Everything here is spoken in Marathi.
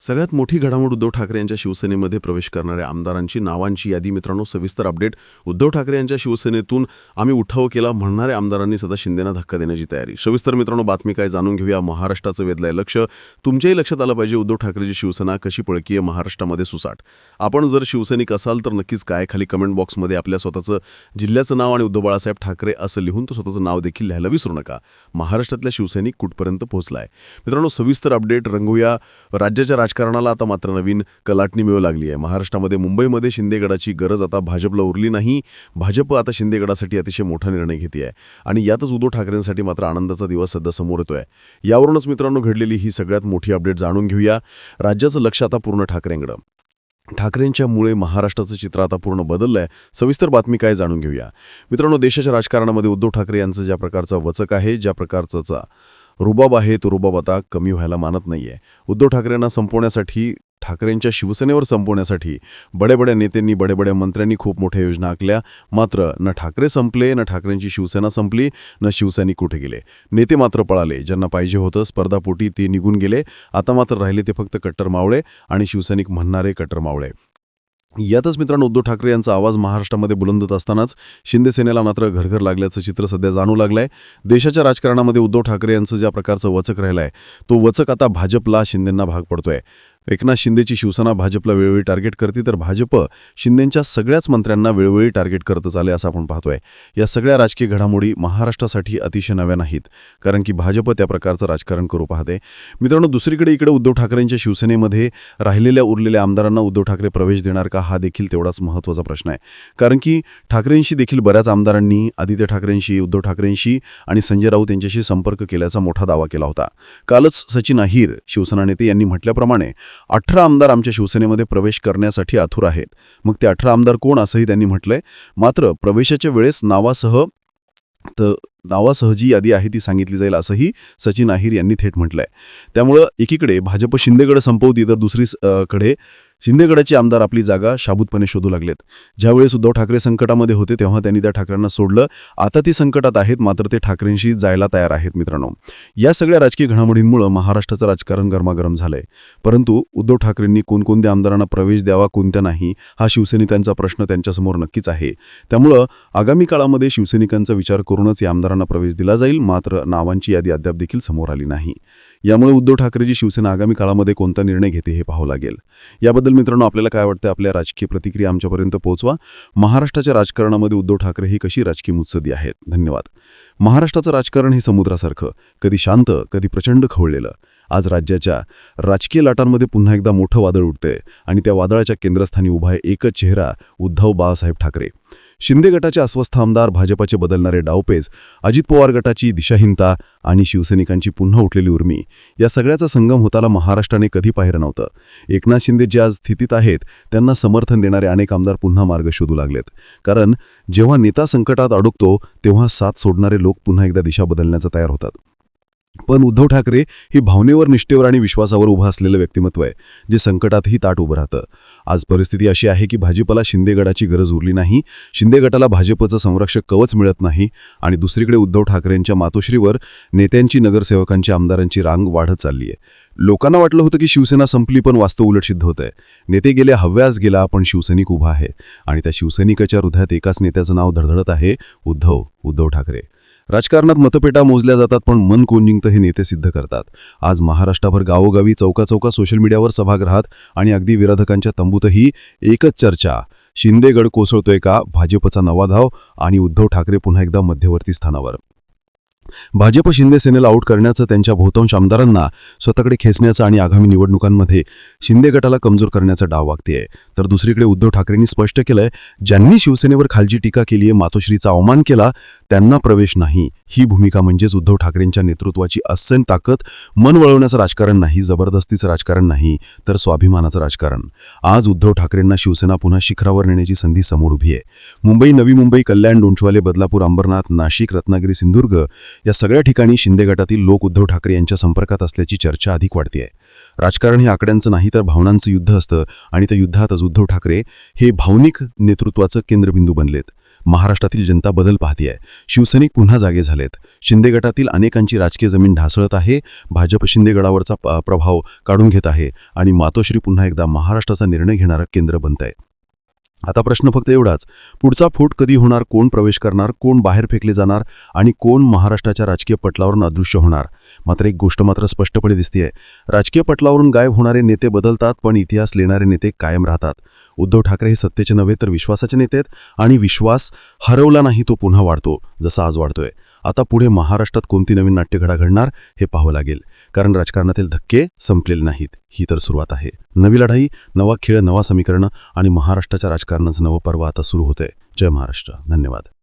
सगळ्यात मोठी घडामोड उद्धव ठाकरे यांच्या शिवसेनेमध्ये प्रवेश करणाऱ्या आमदारांची नावांची यादी. मित्रांनो, सविस्तर अपडेट. उद्धव ठाकरे यांच्या शिवसेनेतून आम्ही उठाव केला म्हणणाऱ्या आमदारांनी सध्या शिंदेना धक्का देण्याची तयारी. सविस्तर मित्रांनो, बातमी काय जाणून घेऊया. महाराष्ट्राचं वेधलंय लक्ष. तुमच्याही लक्षात आलं पाहिजे उद्धव ठाकरेची शिवसेना कशी पळकीय महाराष्ट्रामध्ये सुसाट. आपण जर शिवसैनिक असाल तर नक्कीच काय खाली कमेंट बॉक्समध्ये आपल्या स्वतःचं जिल्ह्याचं नाव आणि उद्धव बाळासाहेब ठाकरे असं लिहून तो स्वतःचं नाव देखील लिहायला विसरू नका. महाराष्ट्रातल्या शिवसैनिक कुठपर्यंत पोहोचलाय मित्रांनो, सविस्तर अपडेट रंगूया. राज्याच्या राजकारणाला आता मात्र नवीन कलाटणी मिळू लागली आहे. महाराष्ट्रामध्ये मुंबईमध्ये शिंदेगडाची गरज आता भाजपला उरली नाही. भाजप आता शिंदेगडासाठी अतिशय मोठा निर्णय घेते आहे आणि यातच उद्धव ठाकरेंसाठी मात्र आनंदाचा दिवस सध्या समोर येतोय. यावरूनच मित्रांनो घडलेली ही सगळ्यात मोठी अपडेट जाणून घेऊया. राज्याचं लक्ष आता पूर्ण ठाकरेंकडं. ठाकरेंच्यामुळे महाराष्ट्राचं चित्र आता पूर्ण बदललंय. सविस्तर बातमी काय जाणून घेऊया. मित्रांनो, देशाच्या राजकारणामध्ये उद्धव ठाकरे यांचं ज्या प्रकारचा वचक आहे, ज्या प्रकारचा रुबाब आहे, तो रुबाब आता कमी व्हायला मानत नाहीये. उद्धव ठाकरेंना संपवण्यासाठी, ठाकरेंच्या शिवसेनेवर संपवण्यासाठी बड्या नेत्यांनी, बड्या मंत्र्यांनी खूप मोठ्या योजना आखल्या. मात्र न ठाकरे संपले, न ठाकरेंची शिवसेना संपली, न शिवसैनिक कुठे गेले. नेते मात्र पळाले. ज्यांना पाहिजे होतं स्पर्धापोटी ते निघून गेले. आता मात्र राहिले ते फक्त कट्टर मावळे आणि शिवसैनिक म्हणणारे कट्टर मावळे. यातच मित्रांनो उद्धव ठाकरे यांचा आवाज महाराष्ट्रामध्ये बुलंदत असतानाच शिंदे सेनेला मात्र घरघर लागल्याचं चित्र सध्या जाणू लागलंय. देशाच्या राजकारणामध्ये उद्धव ठाकरे यांचं ज्या प्रकारचं वचक राहिलंय, तो वचक आता भाजपला, शिंदेंना भाग पडतोय. एकनाथ शिंदेची शिवसेना भाजपला वेळोवेळी टार्गेट करते, तर भाजप शिंदेंच्या सगळ्याच मंत्र्यांना वेळोवेळी टार्गेट करतच आले असं आपण पाहतोय. या सगळ्या राजकीय घडामोडी महाराष्ट्रासाठी अतिशय नव्या नाहीत, कारण की भाजप त्या प्रकारचं राजकारण करू पाहते. मित्रांनो, दुसरीकडे इकडे उद्धव ठाकरेंच्या शिवसेनेमध्ये राहिलेल्या उरलेल्या आमदारांना उद्धव ठाकरे प्रवेश देणार का, हा देखील तेवढाच महत्त्वाचा प्रश्न आहे. कारण की ठाकरेंशी देखील बऱ्याच आमदारांनी आदित्य ठाकरेंशी, उद्धव ठाकरेंशी आणि संजय राऊत यांच्याशी संपर्क केल्याचा मोठा दावा केला होता. कालच सचिन अहिर, शिवसेना नेते, यांनी म्हटल्याप्रमाणे 18 आमदार आमच्या शिवसेनेमध्ये प्रवेश करण्यासाठी आतुर आहेत. मग ते 18 आमदार कोण असंही त्यांनी म्हटलंय. मात्र प्रवेशाच्या वेळेस नावासह जी यादी आहे ती सांगितली जाईल असंही सचिन अहिर यांनी थेट म्हटलंय. त्यामुळं एकीकडे भाजप शिंदेगड संपवती, तर दुसरीकडे शिंदेगडाचे आमदार आपली जागा शाबूतपणे शोधू लागलेत. ज्यावेळेस उद्धव ठाकरे संकटामध्ये होते तेव्हा त्यांनी त्या ठाकरेंना सोडलं. आता ते संकटात आहेत, मात्र ते ठाकरेंशी जायला तयार आहेत. मित्रांनो, या सगळ्या राजकीय घडामोडींमुळे महाराष्ट्राचं राजकारण गरमागरम झालंय. परंतु उद्धव ठाकरेंनी कोणकोणत्या आमदारांना प्रवेश द्यावा, कोणत्या नाही, हा शिवसैनिकांचा प्रश्न त्यांच्यासमोर नक्कीच आहे. त्यामुळं आगामी काळामध्ये शिवसैनिकांचा विचार करूनच या आमदारांना प्रवेश दिला जाईल. मात्र नावांची यादी अद्याप देखील समोर आली नाही. यामुळे उद्धव ठाकरेची शिवसेना आगामी काळामध्ये कोणता निर्णय घेते हे पाहावं लागेल. याबद्दल मित्रांनो आपल्याला काय वाटतं, आपल्या राजकीय प्रतिक्रिया आमच्यापर्यंत पोहोचवा. महाराष्ट्राच्या राजकारणामध्ये उद्धव ठाकरे ही कशी राजकीय मुत्सद्दी आहेत. धन्यवाद. महाराष्ट्राचं राजकारण हे समुद्रासारखं, कधी शांत, कधी प्रचंड खवळलेलं. आज राज्याच्या राजकीय लाटांमध्ये पुन्हा एकदा मोठं वादळ उठतंय आणि त्या वादळाच्या केंद्रस्थानी उभा आहे एकच चेहरा, उद्धव बाळासाहेब ठाकरे. शिंदे गटाचे अस्वस्थ आमदार, भाजपाचे बदलणारे डावपेच, अजित पवार गटाची दिशाहीनता आणि शिवसैनिकांची पुन्हा उठलेली उर्मी, या सगळ्याचा संगम होताना महाराष्ट्राने कधी पाहिलं नव्हतं. एकनाथ शिंदे ज्या स्थितीत आहेत त्यांना समर्थन देणारे अनेक आमदार पुन्हा मार्ग शोधू लागलेत. कारण जेव्हा नेता संकटात अडकतो तेव्हा साथ सोडणारे लोक पुन्हा एकदा दिशा बदलण्याचा तयार होतात. पण उद्धव ठाकरे ही भावनेवर, निष्ठेवर आणि विश्वासावर उभं असलेलं व्यक्तिमत्व आहे, जे संकटातही ताट उभं राहतं. आज परिस्थिती अशी आहे की भाजपला शिंदेगडाची गरज उरली नाही, शिंदे गटाला भाजपचं संरक्षक कवच मिळत नाही आणि दुसरीकडे उद्धव ठाकरेंच्या मातोश्रीवर नेत्यांची, नगरसेवकांची, आमदारांची रांग वाढत चालली आहे. लोकांना वाटलं होतं की शिवसेना संपली, पण वास्तव उलट सिद्ध होत आहे. नेते गेले, हव्यास गेला, पण शिवसैनिक उभा आहे आणि त्या शिवसैनिकाच्या हृदयात एकाच नेत्याचं नाव धडधडत आहे, उद्धव ठाकरे. राजकारणात मतपेटा मोजल्या जातात, पण मन कोण जिंकतं हे नेते सिद्ध करतात. आज महाराष्ट्राभर गावोगावी, चौका सोशल मीडियावर सभागृहात आणि अगदी विरोधकांच्या तंबूतही एकच चर्चा, शिंदेगड कोसळतोय का, भाजपचा नवा धाव आणि उद्धव ठाकरे पुन्हा एकदा मध्यवर्ती स्थानावर. भाजप शिंदे सेनेला आऊट करण्याचं, त्यांच्या बहुतांश आमदारांना स्वतःकडे खेचण्याचं आणि आगामी निवडणुकांमध्ये शिंदे गटाला कमजोर करण्याचा डाव वागतेय. तर दुसरीकडे उद्धव ठाकरेंनी स्पष्ट केलंय, ज्यांनी शिवसेनेवर खालची टीका केली आहे, मातोश्रीचा अवमान केला, त्यांना प्रवेश नाही. ही भूमिका म्हणजेच उद्धव ठाकरेंच्या नेतृत्वाची अस्सल ताकद. मन वळवण्याचं राजकारण नाही, जबरदस्तीचं राजकारण नाही, तर स्वाभिमानाचं राजकारण. आज उद्धव ठाकरेंना शिवसेना पुन्हा शिखरावर नेण्याची संधी समोर उभी आहे. मुंबई, नवी मुंबई, कल्याण, डोंबिवली, बदलापूर, अंबरनाथ, नाशिक, रत्नागिरी, सिंधुदुर्ग या सगळ्या ठिकाणी शिंदे गटातील लोक उद्धव ठाकरे यांच्या संपर्कात असल्याची चर्चा अधिक वाढते आहे. राजकारण हे आकड्यांचं नाही, तर भावनांचं युद्ध असतं आणि त्या युद्धातच उद्धव ठाकरे हे भावनिक नेतृत्वाचं केंद्रबिंदू बनलेत. महाराष्ट्रातील जनता बदल पाहतीये. शिवसैनिक पुन्हा जागे झालेत. शिंदे गटातील अनेकांची राजकीय जमीन ढासळत आहे. भाजप शिंदे गडावरचा प्रभाव काढून घेत आहे आणि मातोश्री पुन्हा एकदा महाराष्ट्राचा निर्णय घेणारं केंद्र बनत आहे. आता प्रश्न फक्त एवढाच, पुढचा फूट कधी होणार, कोण प्रवेश करणार, कोण बाहेर फेकले जाणार आणि कोण महाराष्ट्राच्या राजकीय पटलावरून अदृश्य होणार. मात्र एक गोष्ट मात्र स्पष्टपणे दिसतेय, राजकीय पटलावरून गायब होणारे नेते बदलतात, पण इतिहास लिहिणारे नेते कायम राहतात. उद्धव ठाकरे हे सत्तेचे नव्हे तर विश्वासाचे नेते आहेत आणि विश्वास हरवला नाही तो पुन्हा वाढतो, जसा आज वाढतोय. आता पुढे महाराष्ट्रात कोणती नवीन नाट्यघडा घडणार हे पाहावं लागेल, कारण राजकारणातील धक्के संपलेले नाहीत. ही तर सुरुवात आहे. नवी लढाई, नवा खेळ, नवा समीकरणं आणि महाराष्ट्राच्या राजकारणाचं नवं पर्व आता सुरू होतंय. जय महाराष्ट्र. धन्यवाद.